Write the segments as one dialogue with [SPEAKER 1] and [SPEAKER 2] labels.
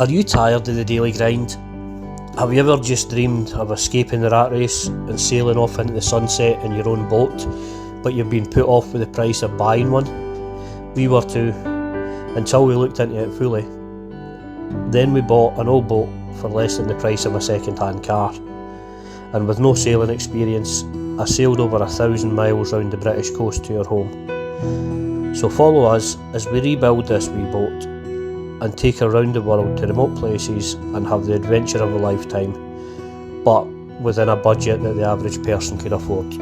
[SPEAKER 1] Are you tired of the daily grind? Have you ever just dreamed of escaping the rat race and sailing off into the sunset in your own boat, but you've been put off with the price of buying one? We were too, until we looked into it fully. Then we bought an old boat for less than the price of a second-hand car, and with no sailing experience, I sailed over 1,000 miles round the British coast to our home. So follow us as we rebuild this wee boat and take her round the world to remote places and have the adventure of a lifetime, but within a budget that the average person could afford.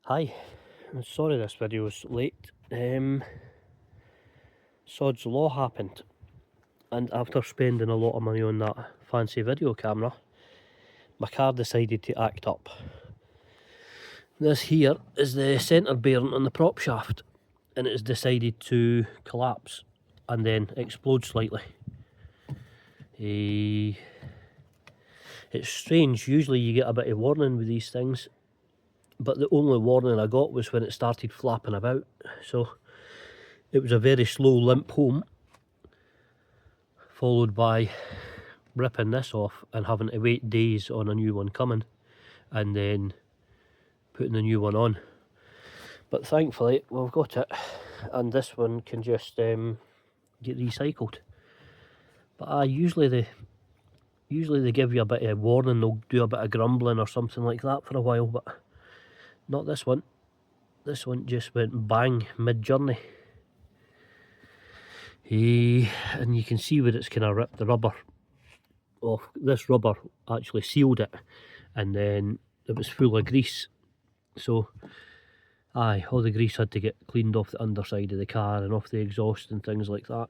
[SPEAKER 1] Hi, I'm sorry this video is late. Sod's Law happened, and after spending a lot of money on that fancy video camera, my car decided to act up. This here is the centre bearing on the prop shaft, and it has decided to collapse and then explode slightly. It's strange, usually you get a bit of warning with these things, but the only warning I got was when it started flapping about, so it was a very slow limp home, followed by ripping this off and having to wait days on a new one coming, and then putting the new one on. But thankfully we've got it, and this one can just get recycled. But usually they give you a bit of warning, they'll do a bit of grumbling or something like that for a while, but not this one. This one just went bang mid-journey. And you can see where it's kind of ripped the rubber off. This rubber actually sealed it, and then it was full of grease. So all the grease had to get cleaned off the underside of the car and off the exhaust and things like that.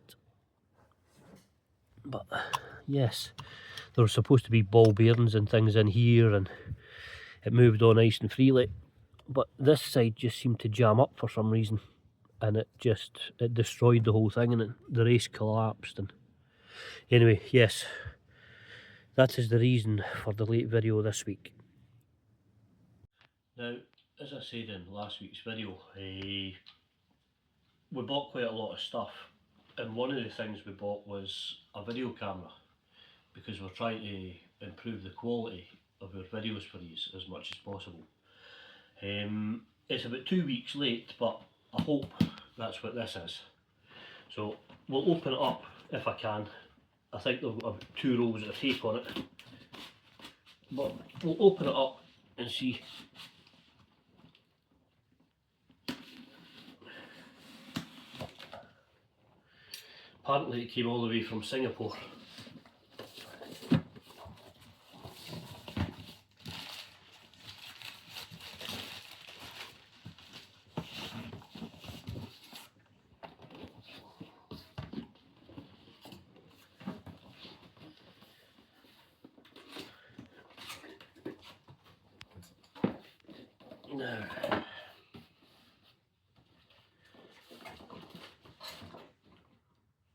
[SPEAKER 1] But yes, there were supposed to be ball bearings and things in here, and it moved on nice and freely, but this side just seemed to jam up for some reason, and it destroyed the whole thing, and the race collapsed. And anyway, yes, that is the reason for the late video this week. Now, as I said in last week's video, we bought quite a lot of stuff, and one of the things we bought was a video camera, because we're trying to improve the quality of our videos for you as much as possible. It's about 2 weeks late, but I hope that's what this is. So we'll open it up if I can. I think they've got about 2 rolls of tape on it, but we'll open it up and see. Apparently it came all the way from Singapore. Now,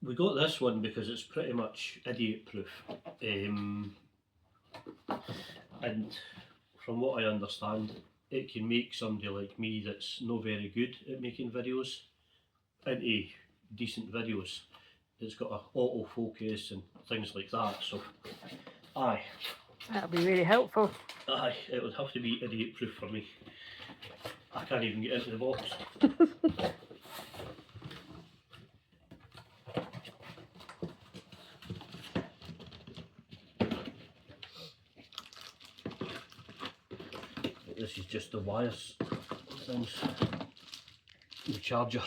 [SPEAKER 1] we got this one because it's pretty much idiot proof, and from what I understand, it can make somebody like me that's not very good at making videos into decent videos. It's got an autofocus and things like that, so
[SPEAKER 2] that'll be really helpful.
[SPEAKER 1] It would have to be idiot proof for me. I can't even get into the box. This is just the wires, things, the charger,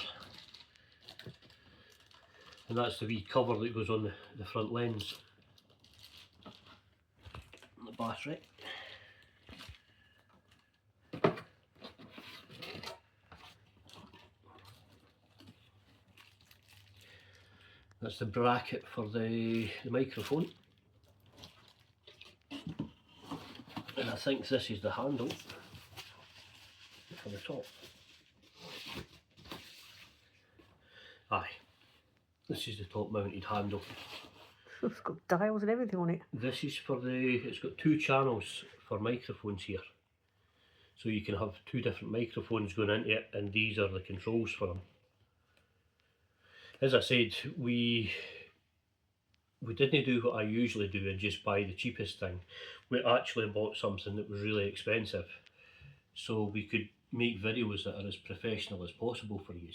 [SPEAKER 1] and that's the wee cover that goes on the front lens, and the battery. That's the bracket for the microphone, and I think this is the handle for the top. This is the top mounted handle.
[SPEAKER 2] It's got dials and everything on it.
[SPEAKER 1] This is for it's got 2 channels for microphones here. So you can have 2 different microphones going into it, and these are the controls for them. As I said, we we didn't do what I usually do and just buy the cheapest thing. We actually bought something that was really expensive, so we could make videos that are as professional as possible for you.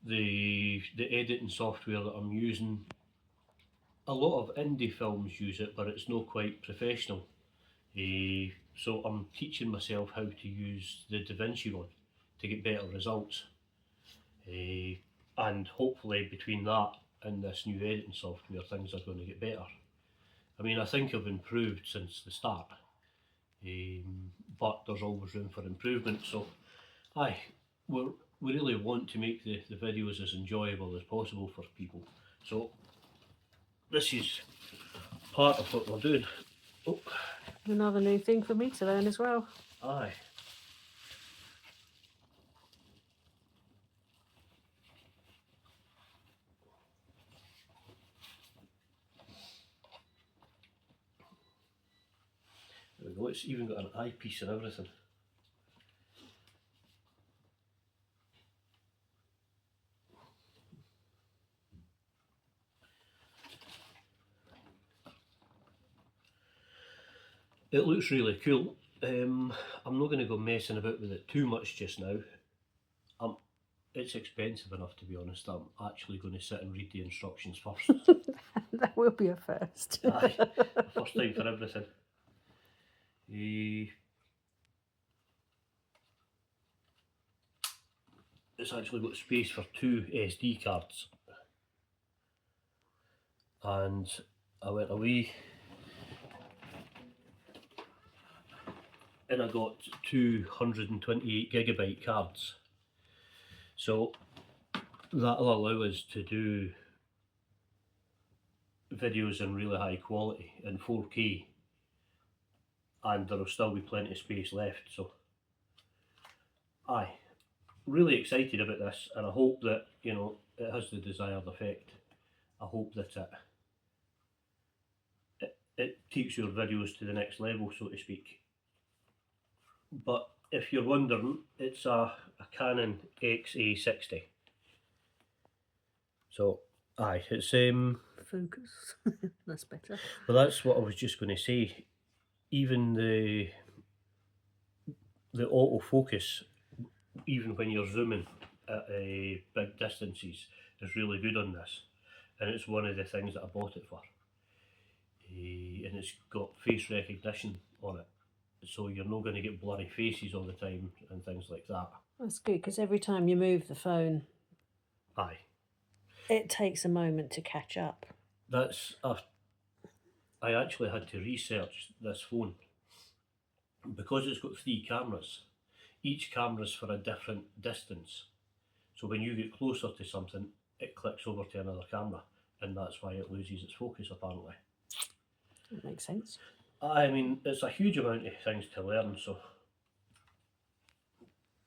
[SPEAKER 1] The editing software that I'm using, a lot of indie films use it, but it's not quite professional. So I'm teaching myself how to use the DaVinci one to get better results. And hopefully between that and this new editing software, things are going to get better. I mean, I think I've improved since the start, but there's always room for improvement. So, we really want to make the videos as enjoyable as possible for people. So, this is part of what we're doing. Oh,
[SPEAKER 2] Another new thing for me to learn as well.
[SPEAKER 1] aye. There we go, it's even got an eyepiece and everything. It looks really cool. I'm not going to go messing about with it too much just now. It's expensive enough, to be honest. I'm actually going to sit and read the instructions first.
[SPEAKER 2] That will be a first.
[SPEAKER 1] Aye, first time for everything. It's actually got space for 2 SD cards. And I went away and I got 228 gigabyte cards. So that'll allow us to do videos in really high quality in 4K, and there'll still be plenty of space left. So really excited about this, and I hope that, you know, it has the desired effect. I hope that it takes your videos to the next level, so to speak. But if you're wondering, it's a Canon XA60. So it's
[SPEAKER 2] Focus. That's better.
[SPEAKER 1] well, that's what I was just going to say. Even the autofocus, even when you're zooming at big distances, is really good on this, and it's one of the things that I bought it for. And it's got face recognition on it, so you're not going to get blurry faces all the time and things like that.
[SPEAKER 2] That's good, because every time you move the phone, it takes a moment to catch up.
[SPEAKER 1] I actually had to research this phone because it's got 3 cameras. Each camera's for a different distance, so when you get closer to something, it clicks over to another camera, and that's why it loses its focus, apparently.
[SPEAKER 2] That makes sense.
[SPEAKER 1] I mean, it's a huge amount of things to learn, so,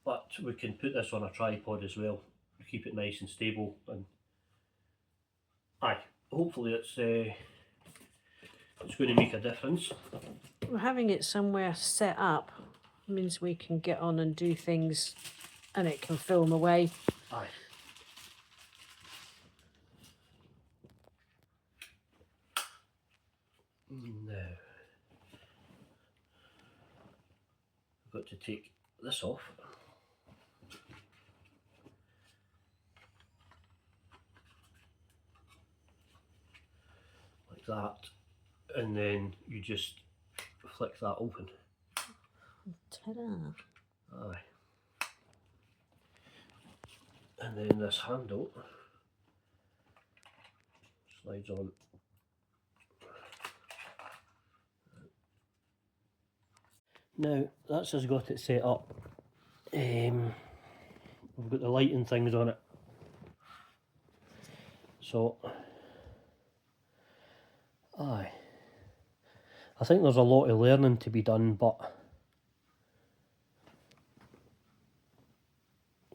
[SPEAKER 1] but we can put this on a tripod as well to keep it nice and stable, and hopefully it's going to make a difference.
[SPEAKER 2] Well, having it somewhere set up means we can get on and do things, and it can film away.
[SPEAKER 1] Now, I've got to take this off. Like that, and then you just flick that open.
[SPEAKER 2] Ta-da!
[SPEAKER 1] And then this handle slides on. Now that's just got it set up. We've got the lighting things on it. So I think there's a lot of learning to be done, but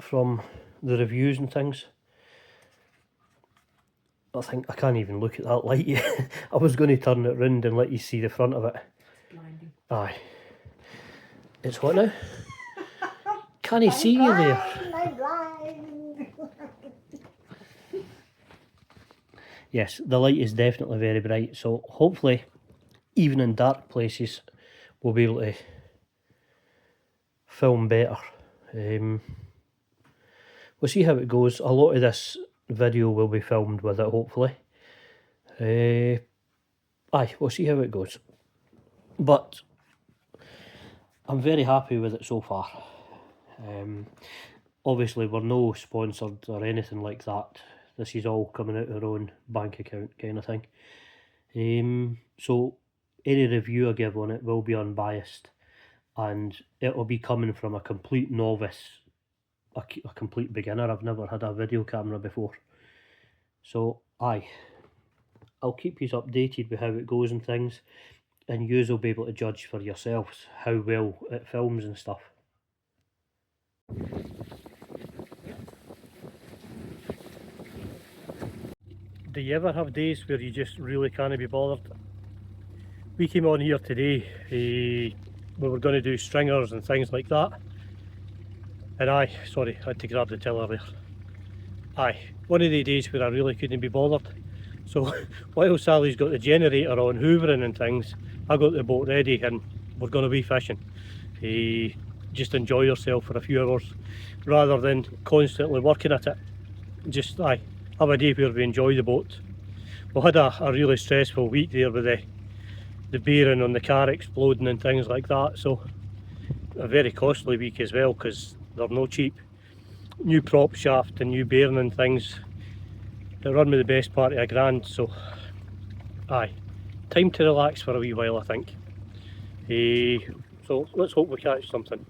[SPEAKER 1] from the reviews and things, I think I can't even look at that light yet. I was going to turn it round and let you see the front of it.
[SPEAKER 2] Blinding.
[SPEAKER 1] It's what now? Can he see you there?
[SPEAKER 2] I'm blind.
[SPEAKER 1] yes, the light is definitely very bright, so hopefully even in dark places we'll be able to film better. We'll see how it goes. A lot of this video will be filmed with it, hopefully. Aye, we'll see how it goes. But I'm very happy with it so far. Obviously we're no sponsored or anything like that. This is all coming out of our own bank account kind of thing. So any review I give on it will be unbiased, and it'll be coming from a complete novice, a complete beginner. I've never had a video camera before. So aye, I'll keep you updated with how it goes and things, and yous will be able to judge for yourselves how well it films and stuff. Do you ever have days where you just really can't be bothered? We came on here today, we were going to do stringers and things like that, and sorry, I had to grab the tiller there. One of the days where I really couldn't be bothered. So while Sally's got the generator on, hoovering and things, I got the boat ready and we're going to be fishing. Just enjoy yourself for a few hours rather than constantly working at it. Just have a day where we enjoy the boat. We had a really stressful week there with the bearing on the car exploding and things like that, so a very costly week as well because they're no cheap. New prop shaft and new bearing and things. It run me the best part of £1,000, so time to relax for a wee while, I think. So let's hope we catch something.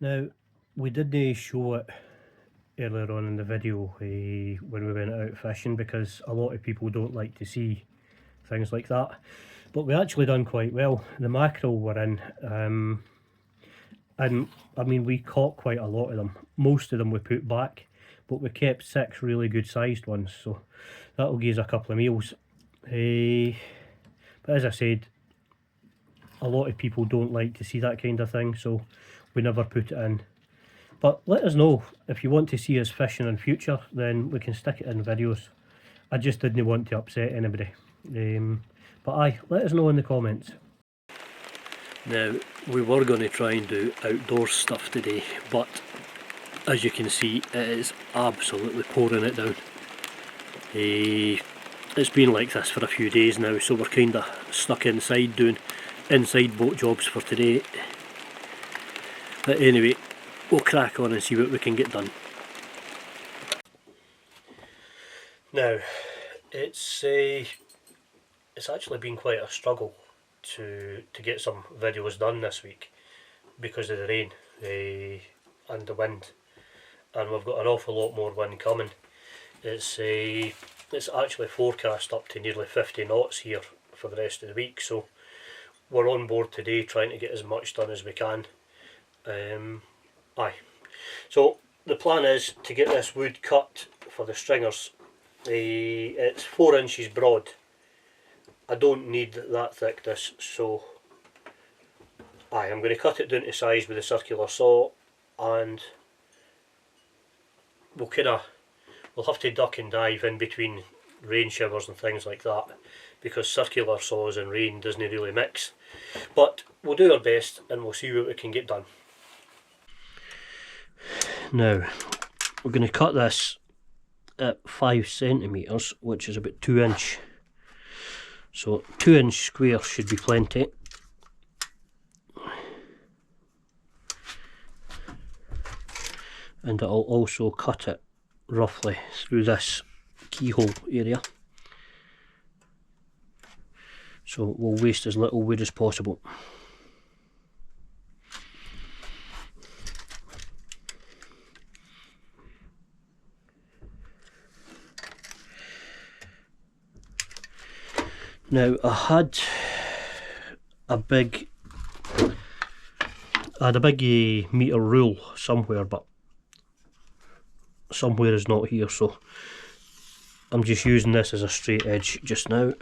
[SPEAKER 1] Now, we didn't show it earlier on in the video when we went out fishing because a lot of people don't like to see things like that, but we actually done quite well. The mackerel were in, and I mean we caught quite a lot of them. Most of them we put back, but we kept 6 really good sized ones, so that'll give us a couple of meals. But as I said, a lot of people don't like to see that kind of thing, so we never put it in. But let us know if you want to see us fishing in future, then we can stick it in videos. I just didn't want to upset anybody. But let us know in the comments. Now, we were going to try and do outdoor stuff today, but as you can see, it is absolutely pouring it down. It's been like this for a few days now, so we're kind of stuck inside doing inside boat jobs for today. But anyway, we'll crack on and see what we can get done. Now, it's actually been quite a struggle to get some videos done this week because of the rain and the wind, and we've got an awful lot more wind coming. It's actually forecast up to nearly 50 knots here for the rest of the week, so we're on board today trying to get as much done as we can. So the plan is to get this wood cut for the stringers. It's 4 inches broad. I don't need that thick this, so I'm going to cut it down to size with a circular saw, and we'll have to duck and dive in between rain showers and things like that because circular saws and rain doesn't really mix. But we'll do our best and we'll see what we can get done. Now, we're going to cut this at 5 centimetres, which is about 2 inch. So 2 inch square should be plenty. And it'll also cut it roughly through this keyhole area. So we'll waste as little wood as possible. Now, I had a big I had a big metre rule somewhere, but somewhere is not here, so I'm just using this as a straight edge just now.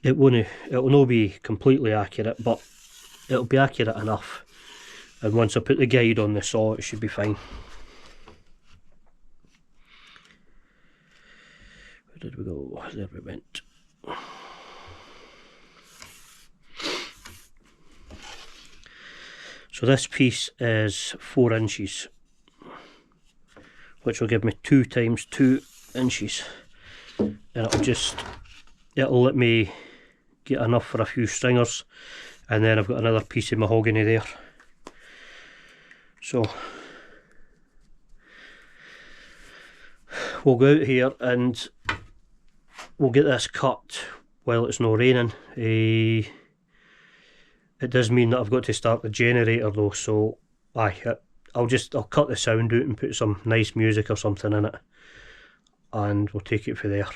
[SPEAKER 1] It will not be completely accurate, but it'll be accurate enough, and once I put the guide on the saw it should be fine. Where did we go? There we went. So this piece is 4 inches, which will give me 2 times 2 inches, and it'll let me get enough for a few stringers, and then I've got another piece of mahogany there. So we'll go out here and we'll get this cut while it's not raining. It does mean that I've got to start the generator though, so I'll cut the sound out and put some nice music or something in it, and we'll take it from there.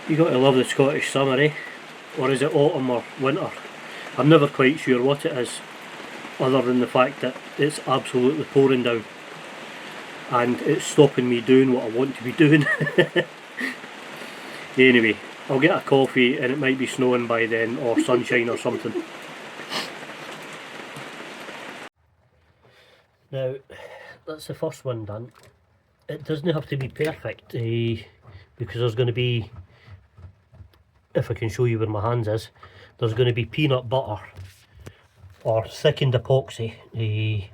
[SPEAKER 1] You got to love the Scottish summer, eh? Or is it autumn or winter? I'm never quite sure what it is. other than the fact that it's absolutely pouring down and it's stopping me doing what I want to be doing. Anyway, I'll get a coffee and it might be snowing by then, or sunshine or something. Now, that's the first one done. It doesn't have to be perfect, because there's going to be, if I can show you where my hands is, there's going to be peanut butter or thickened epoxy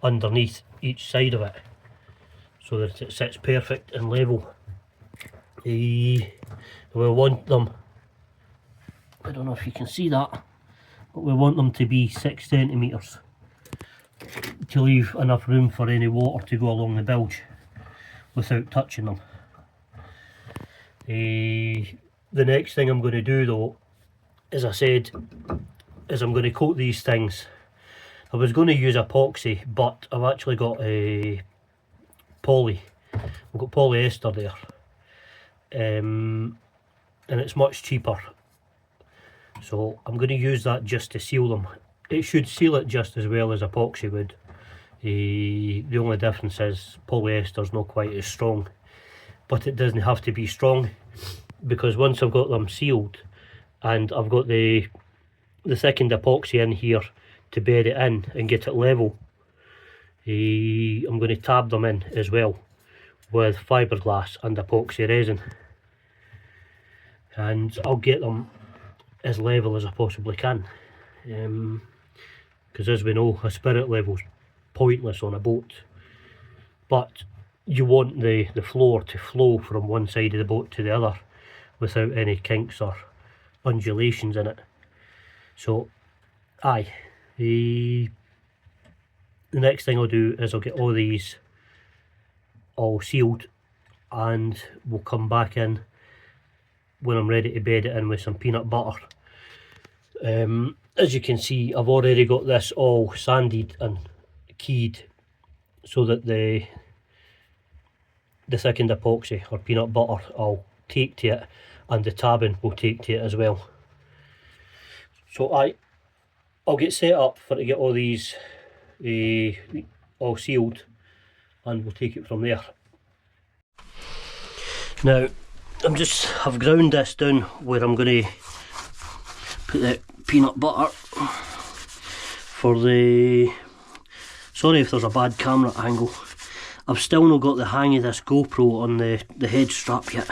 [SPEAKER 1] underneath each side of it, so that it sits perfect and level. We want them, I don't know if you can see that, but we want them to be 6 centimetres to leave enough room for any water to go along the bilge without touching them. The next thing I'm going to do though, as I said, is I'm going to coat these things. I was going to use epoxy, but I've actually got a poly. I've got polyester there, and it's much cheaper. So I'm going to use that just to seal them. It should seal it just as well as epoxy would. The only difference is polyester's not quite as strong, but it doesn't have to be strong, because once I've got them sealed and I've got the thickened epoxy in here to bed it in and get it level, I'm going to tab them in as well with fiberglass and epoxy resin, and I'll get them as level as I possibly can, because as we know, a spirit level's pointless on a boat, but you want the floor to flow from one side of the boat to the other without any kinks or undulations in it. So aye, the next thing I'll do is I'll get all these all sealed, and we'll come back in when I'm ready to bed it in with some peanut butter. As you can see, I've already got this all sanded and keyed so that the thickened epoxy or peanut butter will take to it, and the tabbing will take to it as well. So I'll get set up for to get all these all sealed, and we'll take it from there. Now I've ground this down where I'm going to put the peanut butter for the, sorry if there's a bad camera angle, I've still not got the hang of this GoPro on the head strap yet.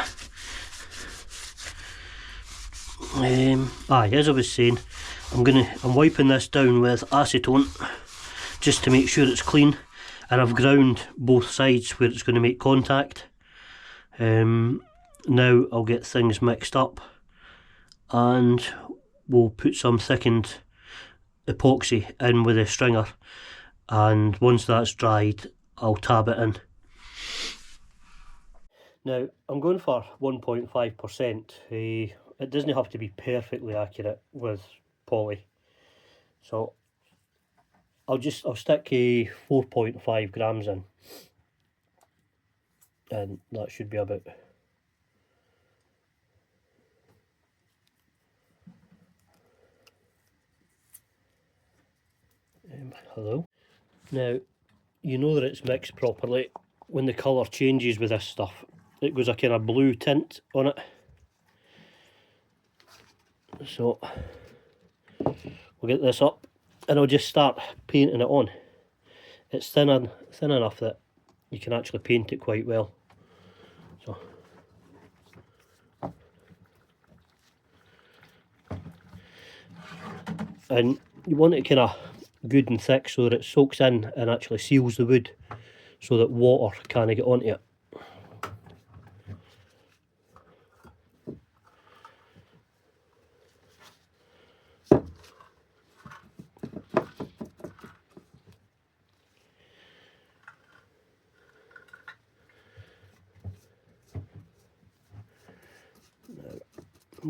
[SPEAKER 1] As I was saying, I'm wiping this down with acetone just to make sure it's clean, and I've ground both sides where it's going to make contact. Now I'll get things mixed up and we'll put some thickened epoxy in with a stringer, and once that's dried I'll tab it in. Now I'm going for 1.5%. It doesn't have to be perfectly accurate with poly, so I'll stick a 4.5 grams in, and that should be about. Hello. Now you know that it's mixed properly when the colour changes with this stuff. It goes a kind of blue tint on it. So we'll get this up and I'll just start painting it on. It's thin enough that you can actually paint it quite well. So and you want it kind of good and thick so that it soaks in and actually seals the wood so that water can't get onto it.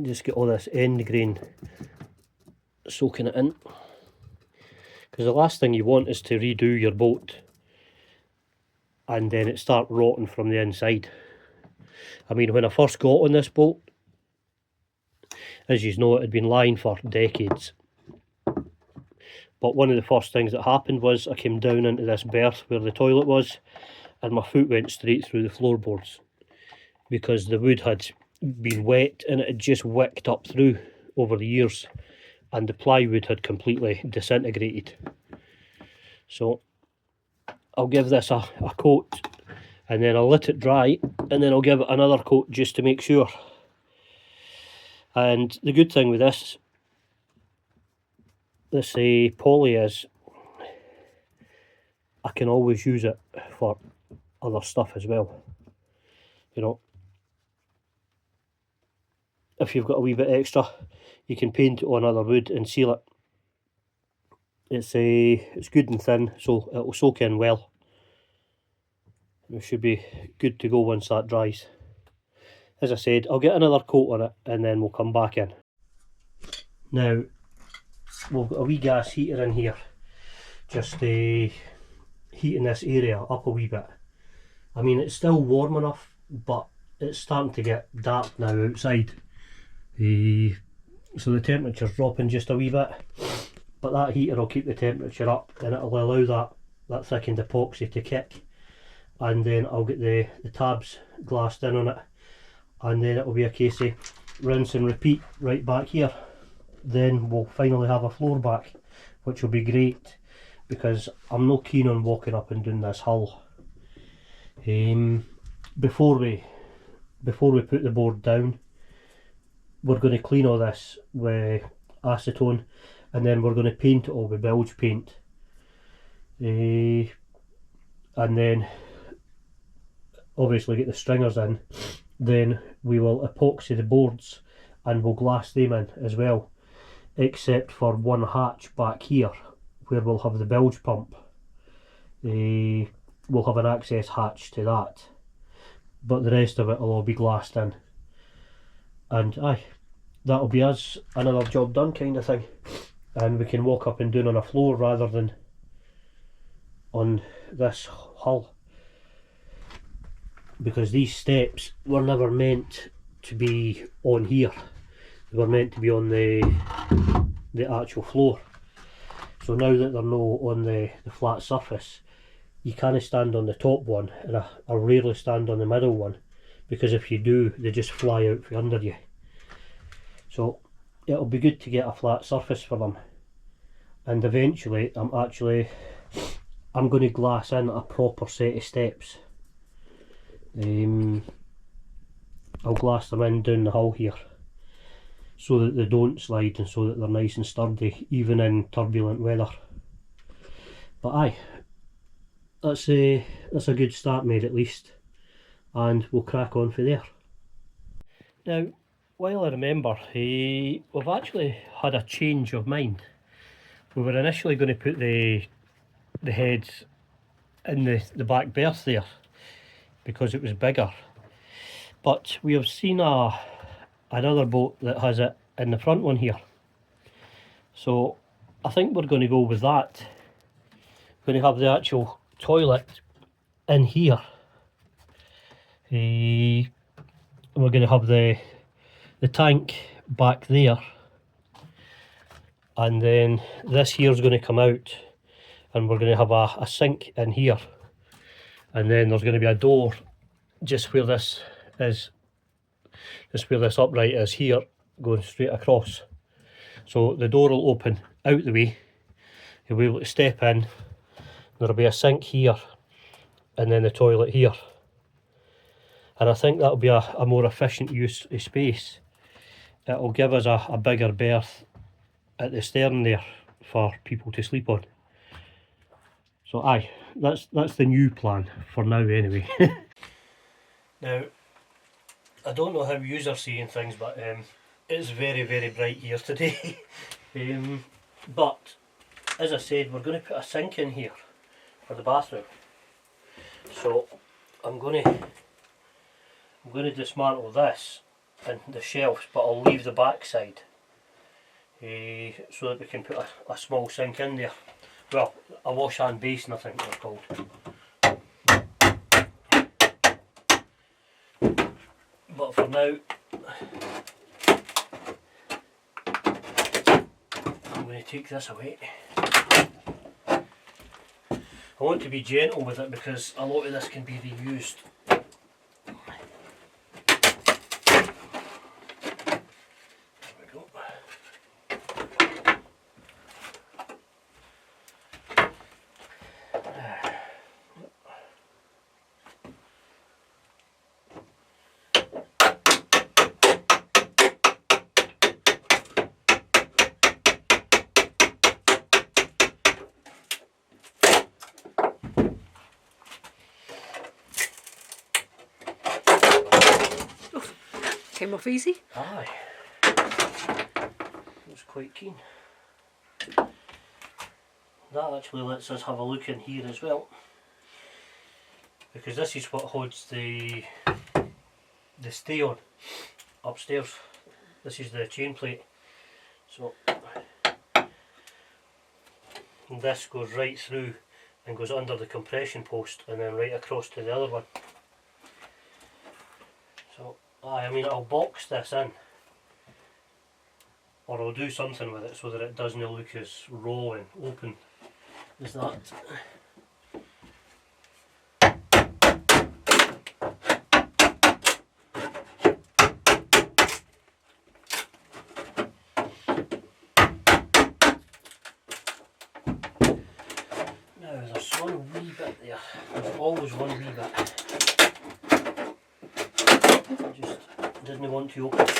[SPEAKER 1] Just get all this end grain soaking it in, because the last thing you want is to redo your boat and then it start rotting from the inside. I mean, when I first got on this boat, as you know, it had been lying for decades, But one of the first things that happened was I came down into this berth where the toilet was, and my foot went straight through the floorboards because the wood had been wet and it had just wicked up through over the years, and the plywood had completely disintegrated. So I'll give this a coat, and then I'll let it dry, and then I'll give it another coat just to make sure. And the good thing with this poly is I can always use it for other stuff as well. You know, if you've got a wee bit extra, you can paint it on other wood and seal it. It's good and thin, so it will soak in well. It should be good to go once that dries. As I said, I'll get another coat on it and then we'll come back in. Now, we've got a wee gas heater in here, just heating this area up a wee bit. I mean, it's still warm enough, but it's starting to get dark now outside. So the temperature's dropping just a wee bit, but that heater will keep the temperature up and it'll allow that thickened epoxy to kick. And then I'll get the tabs glassed in on it, and then it'll be a case of rinse and repeat right back here. Then we'll finally have a floor back, which will be great because I'm not keen on walking up and down this hull. Before we put the board down, we're going to clean all this with acetone, and then we're going to paint it all with bilge paint, and then obviously get the stringers in. Then we will epoxy the boards and we'll glass them in as well, except for one hatch back here where we'll have the bilge pump. We'll have an access hatch to that, but the rest of it will all be glassed in, and that'll be us another job done kind of thing, and we can walk up and down on a floor rather than on this hull, because these steps were never meant to be on here. They were meant to be on the actual floor. So now that they're no on the flat surface, you can't stand on the top one, and I rarely stand on the middle one, because if you do, they just fly out from under you. So it'll be good to get a flat surface for them, and eventually I'm going to glass in a proper set of steps. I'll glass them in down the hull here so that they don't slide and so that they're nice and sturdy even in turbulent weather. But that's a good start made at least, and we'll crack on for there. Now, while I remember, we've actually had a change of mind. We were initially going to put the heads in the back berth there because it was bigger, but we have seen another boat that has it in the front one here, so I think we're going to go with that. We're going to have the actual toilet in here, and we're going to have the tank back there, and then this here is going to come out, and we're going to have a sink in here, and then there's going to be a door just where this is, just where this upright is here, going straight across. So the door will open out the way, you'll be able to step in, there'll be a sink here, and then the toilet here. And I think that'll be a more efficient use of space. It'll give us a bigger berth at the stern there for people to sleep on. So that's the new plan for now anyway. Now, I don't know how you are seeing things, but it's very, very bright here today. But as I said, we're going to put a sink in here for the bathroom. So I'm going to dismantle this and the shelves, but I'll leave the back side so that we can put a small sink in there. Well, a wash hand basin I think they're called. But for now, I'm going to take this away. I want to be gentle with it because a lot of this can be reused. There we go.
[SPEAKER 2] Came off easy.
[SPEAKER 1] Aye. Was quite keen. That actually lets us have a look in here as well, because this is what holds the stay on upstairs. This is the chain plate. So this goes right through and goes under the compression post and then right across to the other one. So I mean, I'll box this in, or I'll do something with it so that it doesn't look as raw and open as that. Now there's one wee bit there, there's always one wee bit. I just didn't want to open it.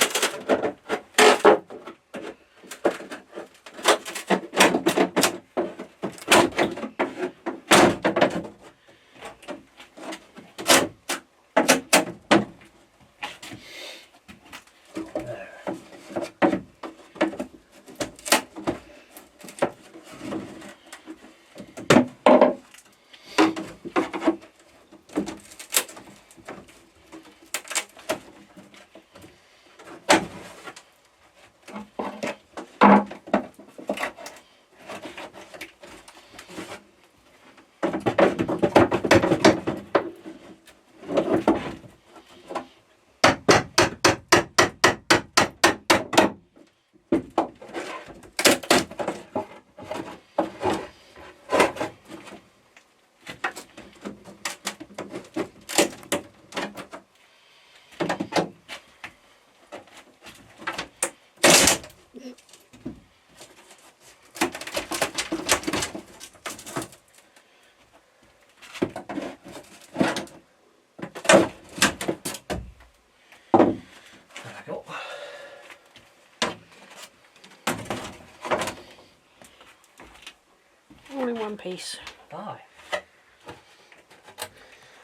[SPEAKER 2] All in one piece.
[SPEAKER 1] Aye.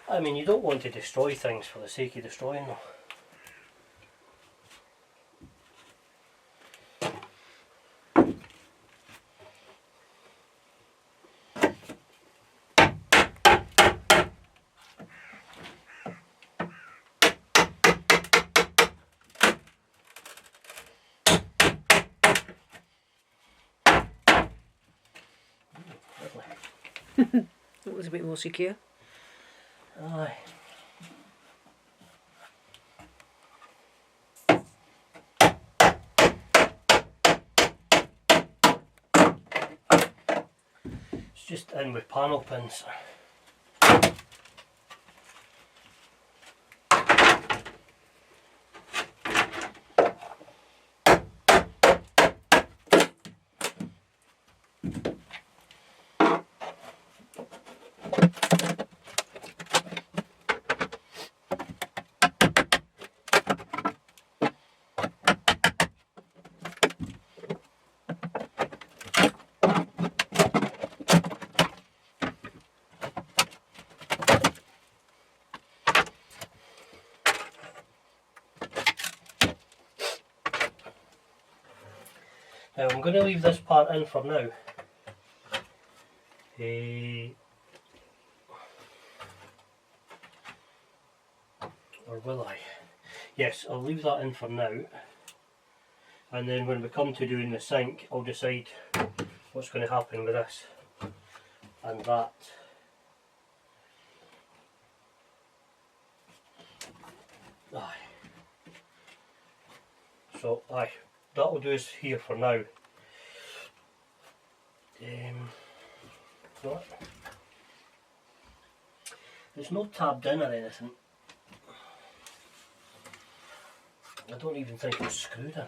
[SPEAKER 1] I mean, you don't want to destroy things for the sake of destroying them.
[SPEAKER 2] That was a bit more secure.
[SPEAKER 1] Aye. It's just in with panel pins. Now I'm going to leave this part in for now. Or will I? Yes, I'll leave that in for now. And then when we come to doing the sink, I'll decide what's going to happen with this and that. Aye. So, aye, that will do us here for now. Right. It's not tabbed in or anything. I don't even think it's screwed in.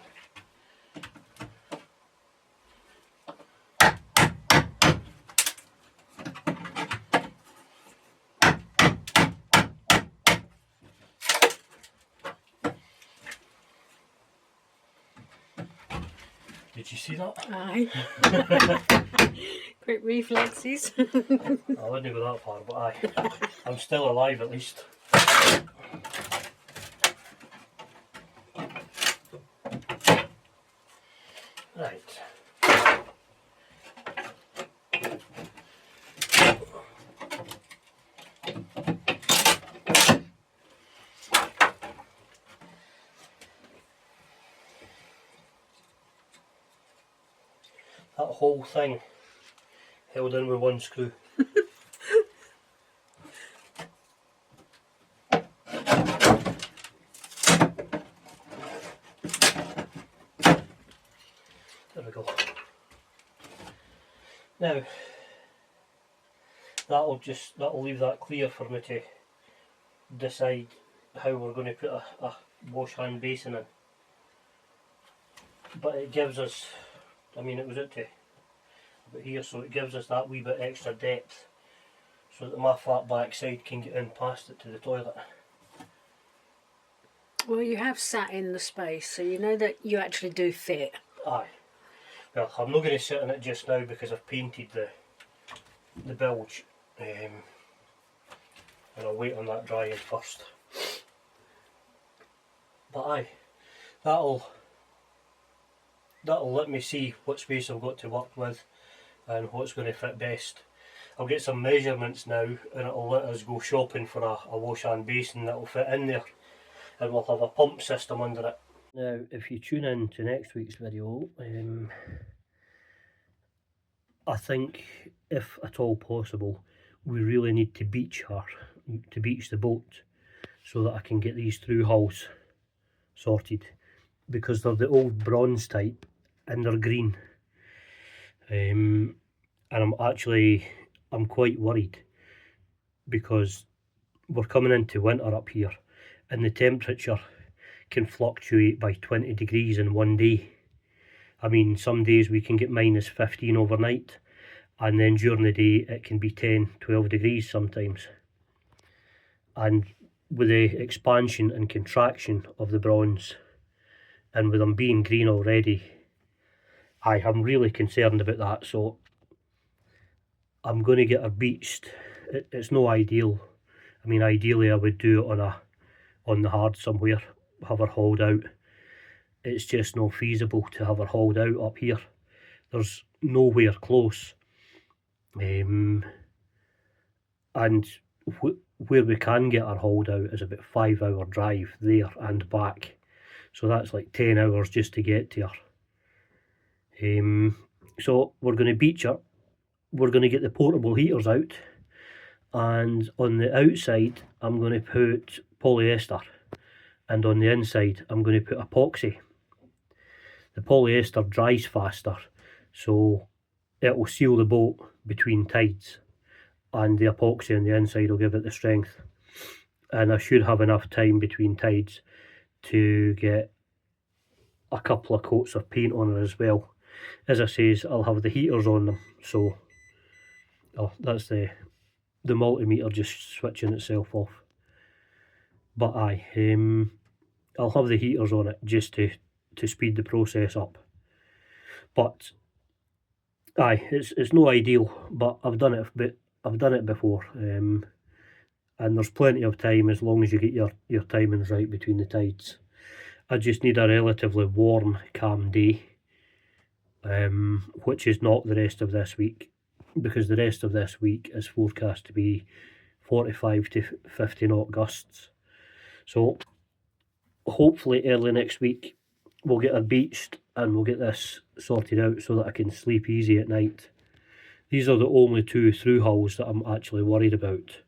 [SPEAKER 1] Did you see that?
[SPEAKER 2] Aye. Quick reflexes.
[SPEAKER 1] I wouldn't go that far, but aye. I'm still alive at least. Right. That whole thing held in with one screw. There we go. Now that'll leave that clear for me to decide how we're going to put a wash hand basin in. But it gives us, I mean, it was out to about here, so it gives us that wee bit extra depth so that my fat backside can get in past it to the toilet.
[SPEAKER 2] Well, you have sat in the space, so you know that you actually do fit.
[SPEAKER 1] Aye. Well, I'm not going to sit in it just now because I've painted the bilge, and I'll wait on that drying first. But aye, that'll let me see what space I've got to work with and what's going to fit best. I'll get some measurements now and it'll let us go shopping for a wash hand basin that'll fit in there, and we'll have a pump system under it. Now if you tune in to next week's video, I think if at all possible we really need to beach the boat so that I can get these through hulls sorted, because they're the old bronze type and they're green, and I'm quite worried because we're coming into winter up here and the temperature can fluctuate by 20 degrees in one day. I mean, some days we can get minus 15 overnight, and then during the day it can be 10-12 degrees sometimes. And with the expansion and contraction of the bronze, and with them being green already, I am really concerned about that. So I'm going to get her beached. It's no ideal. I mean, ideally I would do it on the hard somewhere, have her hauled out. It's just not feasible to have her hauled out up here. There's nowhere close. And where we can get her hauled out is about 5-hour drive there and back. So that's like 10 hours just to get to her. So we're going to beach her. We're going to get the portable heaters out. And on the outside, I'm going to put polyester. And on the inside, I'm going to put epoxy. The polyester dries faster, so it will seal the boat between tides, and the epoxy on the inside will give it the strength. And I should have enough time between tides to get a couple of coats of paint on her as well. As I says, I'll have the heaters on them, so that's the multimeter just switching itself off. But aye, I'll have the heaters on it just to speed the process up. But aye, it's no ideal, but I've done it before, and there's plenty of time as long as you get your timings right between the tides. I just need a relatively warm, calm day, which is not the rest of this week, because the rest of this week is forecast to be 45 to 50 knot gusts. So hopefully early next week we'll get her beached and we'll get this sorted out so that I can sleep easy at night. These are the only two through hulls that I'm actually worried about.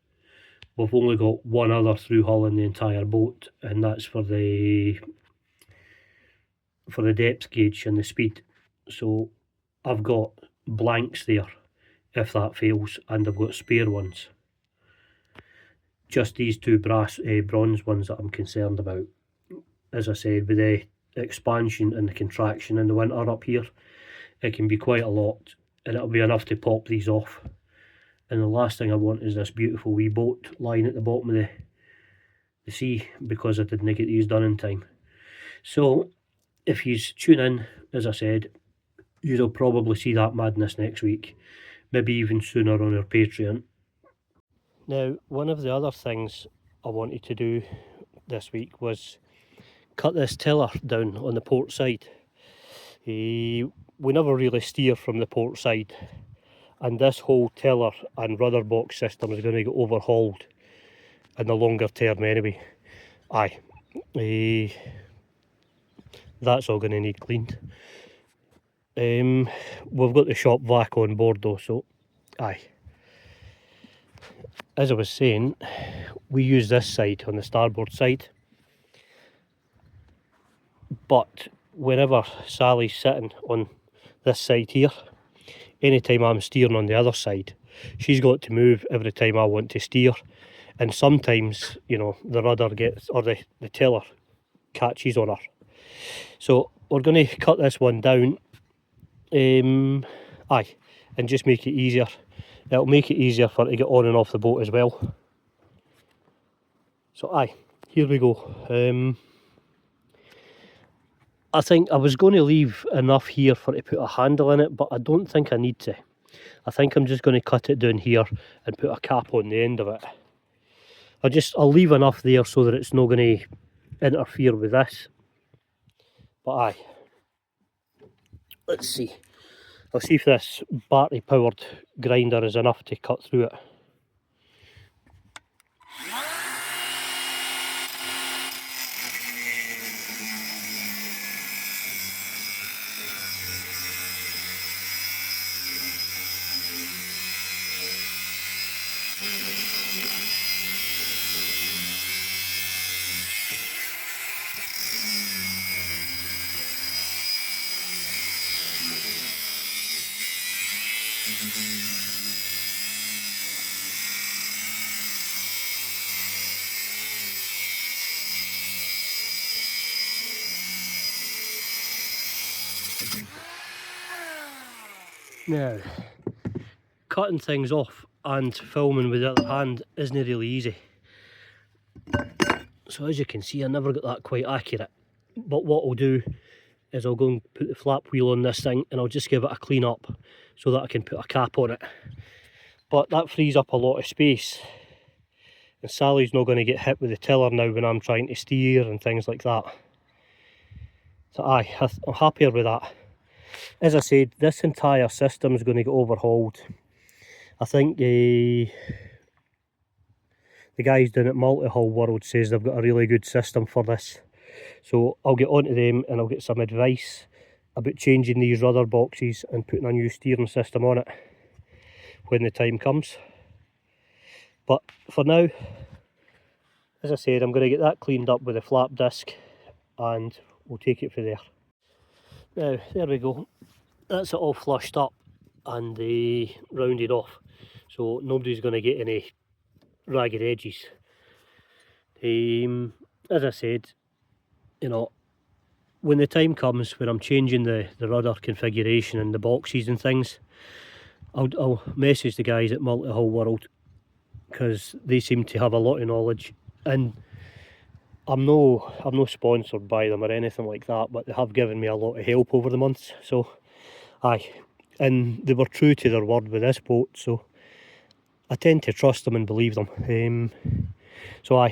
[SPEAKER 1] We've only got one other through hull in the entire boat, and that's for the depth gauge and the speed. So I've got blanks there if that fails, and I've got spare ones. just these two bronze ones that I'm concerned about. As I said, with the expansion and the contraction in the winter up here, it can be quite a lot, and it'll be enough to pop these off. And the last thing I want is this beautiful wee boat lying at the bottom of the sea, because I didn't get these done in time. So if you tune in, as I said, you'll probably see that madness next week, maybe even sooner on our Patreon. Now, one of the other things I wanted to do this week was cut this tiller down on the port side. We never really steer from the port side, and this whole tiller and rudder box system is going to get overhauled in the longer term anyway. That's all going to need cleaned. We've got the shop vac on board though, so as I was saying, we use this side on the starboard side, but whenever Sally's sitting on this side here, anytime I'm steering on the other side, she's got to move every time I want to steer, and sometimes, you know, the rudder gets, or the tiller catches on her. So we're going to cut this one down, and just make it easier. It'll make it easier for her to get on and off the boat as well. So here we go. I think I was going to leave enough here for her to put a handle in it, but I don't think I need to. I think I'm just going to cut it down here and put a cap on the end of it. I'll leave enough there so that it's not going to interfere with this. But let's see. I'll see if this battery powered grinder is enough to cut through it. Now, cutting things off and filming with the other hand isn't really easy. So as you can see, I never got that quite accurate. But what I'll do is I'll go and put the flap wheel on this thing, and I'll just give it a clean up so that I can put a cap on it. But that frees up a lot of space, and Sally's not going to get hit with the tiller now when I'm trying to steer and things like that. So I'm happier with that. As I said, this entire system is going to get overhauled. I think the guys down at Multi-Hull World says they've got a really good system for this. So I'll get onto them and I'll get some advice about changing these rudder boxes and putting a new steering system on it when the time comes. But for now, as I said, I'm going to get that cleaned up with a flap disc and we'll take it from there. Now, there we go. That's it all flushed up and rounded off, so nobody's going to get any ragged edges. As I said, you know, when the time comes when I'm changing the rudder configuration and the boxes and things, I'll message the guys at Multi-Hull World, because they seem to have a lot of knowledge, and I'm no sponsored by them or anything like that, but they have given me a lot of help over the months. So and they were true to their word with this boat, so I tend to trust them and believe them. So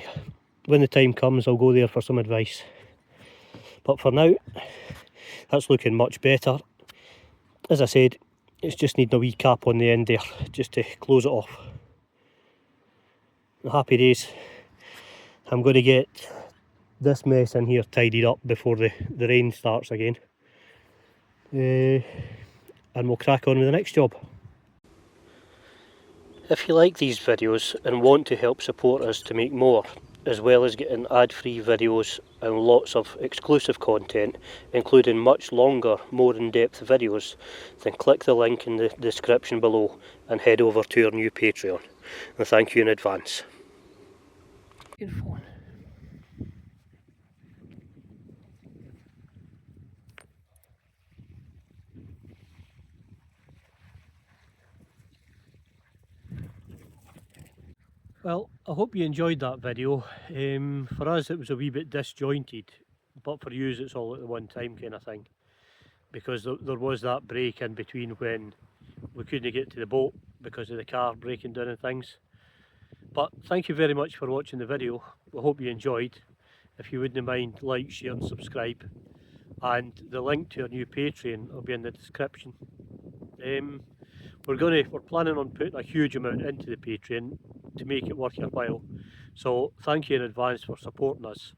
[SPEAKER 1] when the time comes, I'll go there for some advice. But for now, that's looking much better. As I said, it's just needing a wee cap on the end there, just to close it off. Happy days. I'm going to get this mess in here tidied up before the rain starts again. And we'll crack on with the next job. If you like these videos and want to help support us to make more, as well as getting ad-free videos and lots of exclusive content, including much longer, more in-depth videos, then click the link in the description below and head over to our new Patreon. And thank you in advance. Your phone. Well, I hope you enjoyed that video. For us it was a wee bit disjointed, but for you it's all at the one time kind of thing. Because there was that break in between when we couldn't get to the boat because of the car breaking down and things. But thank you very much for watching the video. We hope you enjoyed. If you wouldn't mind, like, share and subscribe. And the link to our new Patreon will be in the description. We're planning on putting a huge amount into the Patreon to make it worth your while. So thank you in advance for supporting us.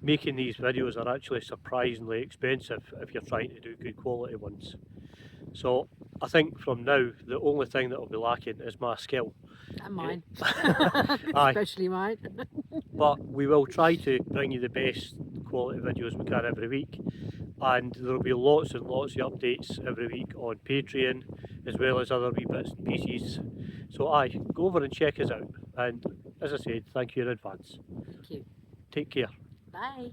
[SPEAKER 1] Making these videos are actually surprisingly expensive if you're trying to do good quality ones. So I think from now the only thing that will be lacking is my skill.
[SPEAKER 2] And mine.
[SPEAKER 1] Aye.
[SPEAKER 2] Especially mine.
[SPEAKER 1] But we will try to bring you the best quality videos we can every week, and there will be lots and lots of updates every week on Patreon as well as other wee bits and pieces. So aye, go over and check us out, and as I said, thank you in advance.
[SPEAKER 2] Thank you.
[SPEAKER 1] Take care.
[SPEAKER 2] Bye.